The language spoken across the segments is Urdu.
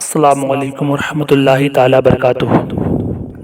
السلام علیکم ورحمۃ اللہ تعالی وبرکاتہ۔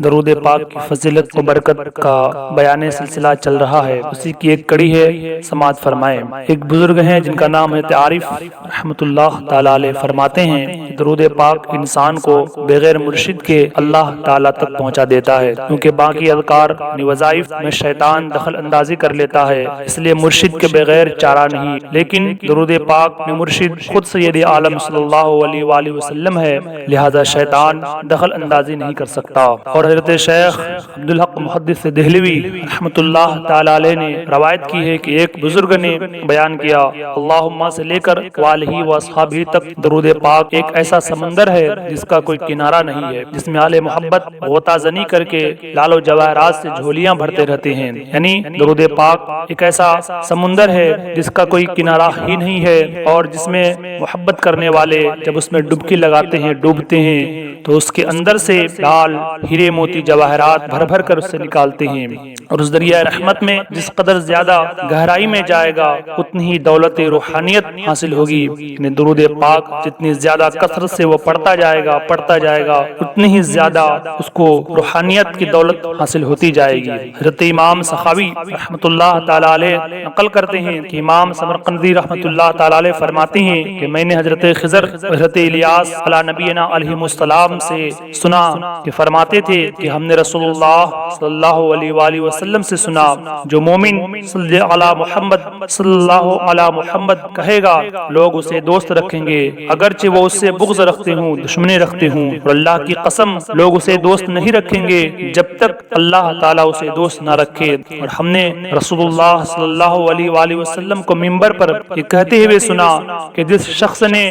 درود پاک کی فضیلت و برکت کا بیان سلسلہ چل رہا ہے، اسی کی ایک کڑی ہے، سماعت فرمائیں۔ ایک بزرگ ہیں جن کا نام ہے عارف رحمۃ اللہ تعالی علیہ، فرماتے ہیں کہ درود پاک انسان کو بغیر مرشد کے اللہ تعالی تک پہنچا دیتا ہے، کیونکہ باقی اذکار وظائف میں شیطان دخل اندازی کر لیتا ہے، اس لیے مرشد کے بغیر چارہ نہیں۔ لیکن درود پاک میں مرشد خود سید عالم صلی اللہ علیہ وآلہ وسلم ہے، لہذا شیطان دخل اندازی نہیں کر سکتا۔ اور حضرت شیخ عبدالحق محدث دہلوی رحمۃ اللہ تعالی علیہ نے روایت کی ہے کہ ایک بزرگ نے بیان کیا، اللہم سے لے کر والہ و اصحابہ تک درود پاک ایک ایسا سمندر ہے جس کا کوئی کنارہ نہیں ہے، جس میں اہل محبت غوطہ زنی کر کے لال و جواہرات سے جھولیاں بھرتے رہتے ہیں۔ یعنی درود پاک ایک ایسا سمندر ہے جس کا کوئی کنارہ ہی نہیں ہے، اور جس میں محبت کرنے والے جب اس میں ڈبکی لگاتے ہیں، ڈوبتے ہیں، تو اس کے اندر سے لال ہیرے موتی جواہرات بھر بھر کر اسے نکالتے ہیں، اور اس دریائے رحمت میں جس قدر زیادہ گہرائی میں جائے گا اتنی ہی دولت روحانیت حاصل ہوگی۔ یعنی درود پاک جتنی زیادہ کثرت سے وہ پڑھتا جائے گا اتنی ہی زیادہ اس کو روحانیت کی دولت حاصل ہوتی جائے گی۔ حضرت امام سخاوی رحمۃ اللہ تعالی علیہ نقل کرتے ہیں کہ امام سمرقندی رحمۃ اللہ تعالی علیہ فرماتے ہیں کہ میں نے حضرت خضر حضرت الیاس علی نبینا علیہ السلام سے سنا کہ فرماتے تھے کہ ہم نے رسول اللہ صلی اللہ علیہ وآلہ وسلم سے سنا، جو مومن صلی علی محمد صلی اللہ علی محمد کہے گا لوگ اسے دوست رکھیں گے، اگرچہ وہ اس سے بغض رکھتے ہوں، دشمنی رکھتے ہوں، اور اللہ کی قسم لوگ اسے دوست نہیں رکھیں گے جب تک اللہ تعالیٰ اسے دوست نہ رکھے۔ اور ہم نے رسول اللہ صلی اللہ علیہ وآلہ وسلم کو منبر پر یہ کہتے ہوئے سنا کہ جس شخص نے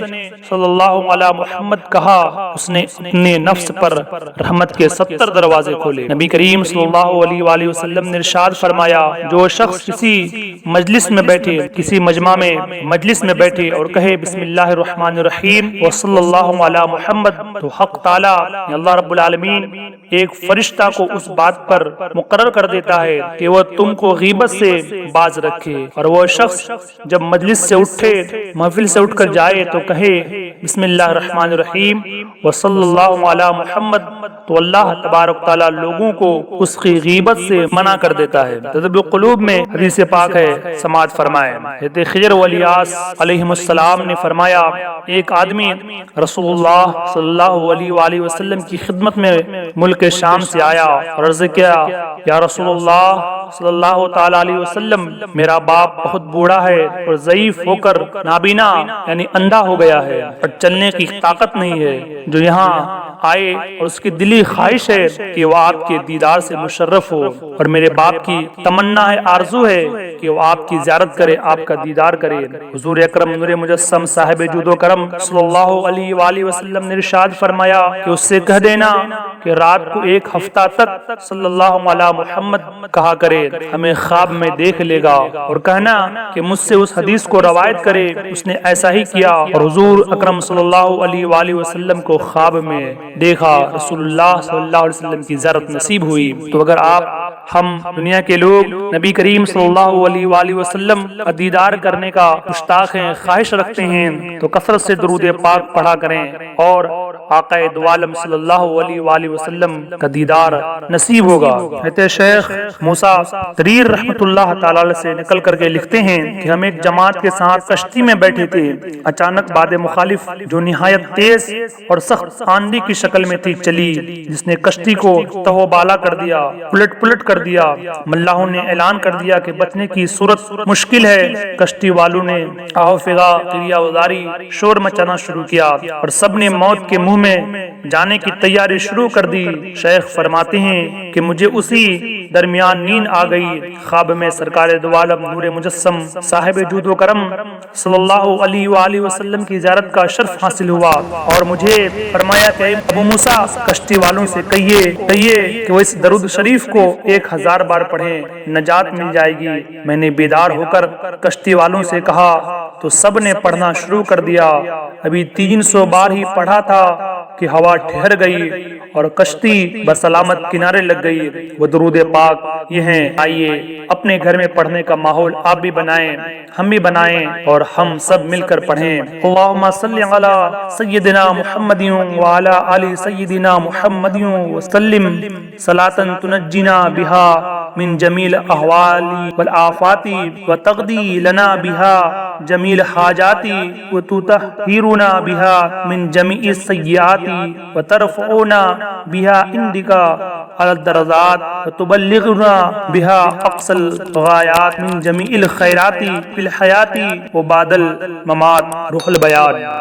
صلی اللہ علی محمد کہا اس نے اپنے نفس پر رحمت کے 70 دروازے کھولے۔ نبی کریم صلی اللہ علیہ وآلہ وسلم نے ارشاد فرمایا، جو شخص کسی مجلس میں بیٹھے، کسی مجمع میں مجلس میں بیٹھے اور کہے بسم اللہ الرحمن الرحیم وصلی اللہ علی محمد، تو حق تعالی اللہ رب العالمین ایک فرشتہ کو اس بات پر مقرر کر دیتا ہے کہ وہ تم کو غیبت سے باز رکھے، اور وہ شخص جب مجلس سے اٹھے، محفل سے اٹھ کر جائے تو کہے بسم اللہ الرحمن الرحیم وصلی اللہ علی محمد، تو اللہ تبارک تعالیٰ لوگوں کو اس کی غیبت سے منع کر دیتا ہے۔ تدبر القلوب میں حدیث پاک ہے، سماعت فرمائیں۔ حضرت خضر و الیاس علیہ السلام نے فرمایا، ایک آدمی رسول اللہ صلی اللہ علیہ وآلہ وسلم کی خدمت میں ملک شام سے آیا اور عرض کیا، یا رسول اللہ صلی اللہ تعالی علیہ وسلم، میرا باپ بہت بوڑھا ہے اور ضعیف ہو کر نابینا یعنی اندھا ہو گیا ہے اور چلنے کی طاقت نہیں ہے، جو یہاں آئے اور اس کی دلی خواہش ہے کہ وہ آپ کے دیدار سے مشرف ہو، اور میرے باپ کی تمنا ہے، آرزو ہے کہ وہ آپ کی زیارت کرے، آپ کا دیدار کرے۔ حضور اکرم نور مجسم صاحب جود و کرم صلی اللہ علیہ وآلہ وسلم نے ارشاد فرمایا کہ اس سے کہہ دینا کہ رات کو ایک ہفتہ تک صلی اللہ علی محمد کہا کرے، ہمیں خواب میں دیکھ لے گا، اور کہنا کہ مجھ سے اس حدیث کو روایت کرے۔ اس نے ایسا ہی کیا، اور حضور اکرم صلی اللہ علیہ وآلہ وسلم کو خواب میں دیکھا، رسول اللہ صلی اللہ علیہ وسلم کی زیارت نصیب ہوئی۔ تو اگر ہم دنیا کے لوگ نبی کریم صلی اللہ علیہ وآلہ وسلم کا دیدار کرنے کا مشتاق ہیں، خواہش رکھتے ہیں، تو کثرت سے درود پاک پڑھا کریں اور آقا دو عالم صلی اللہ علیہ وآلہ وسلم کا دیدار نصیب ہوگا۔ حضرت شیخ موسیٰ تریر رحمۃ اللہ تعالی علیہ سے نقل کر کے لکھتے ہیں کہ ہم ایک جماعت کے ساتھ کشتی میں بیٹھے تھے، اچانک باد مخالف جو نہایت تیز اور سخت آندھی کی شکل میں تھی چلی، جس نے کشتی کو تہو بالا کر دیا، پلٹ کر دیا۔ ملاحوں نے اعلان کر دیا کہ بچنے کی صورت مشکل ہے۔ کشتی والوں نے آہو فغا کریا وداری شور مچانا شروع کیا اور سب نے موت کے منہ میں جانے کی تیاری شروع کر دی۔ شیخ فرماتے ہیں کہ مجھے اسی درمیان نیند آ گئی، خواب میں سرکار دو عالم نور مجسم صاحب جود و کرم صلی اللہ علیہ وآلہ وسلم کی زیارت کا شرف حاصل ہوا، اور مجھے فرمایا کہ ابو موسیٰ کشتی والوں سے کہیے کہ وہ اس درود شریف کو 1000 بار پڑھیں، نجات مل جائے گی۔ میں نے بیدار ہو کر کشتی والوں سے کہا تو سب نے پڑھنا شروع کر دیا۔ ابھی 300 بار ہی پڑھا تھا کہ ہوا ٹھہر گئی اور کشتی بسلامت کنارے لگ گئی۔ وہ درود پاک یہ ہیں، آئیے اپنے گھر میں پڑھنے کا ماحول آپ بھی بنائیں، ہم بھی بنائیں اور ہم سب مل کر پڑھیں۔ اللہم صلی علی سیدنا محمد وعلی آل سیدنا محمد وسلم صلاۃ تنجینا بہا من جمیل الاحوال والآفات وتقضی لنا بہا جمیل حاجات وتطہرنا بہا من جمیع السیئات وترفعنا بہا عندک علی الدرجات وتبلغنا بہا اقصى الغایات من جمیع الخیرات فی الحیات وبعد الممات۔ روح البیان۔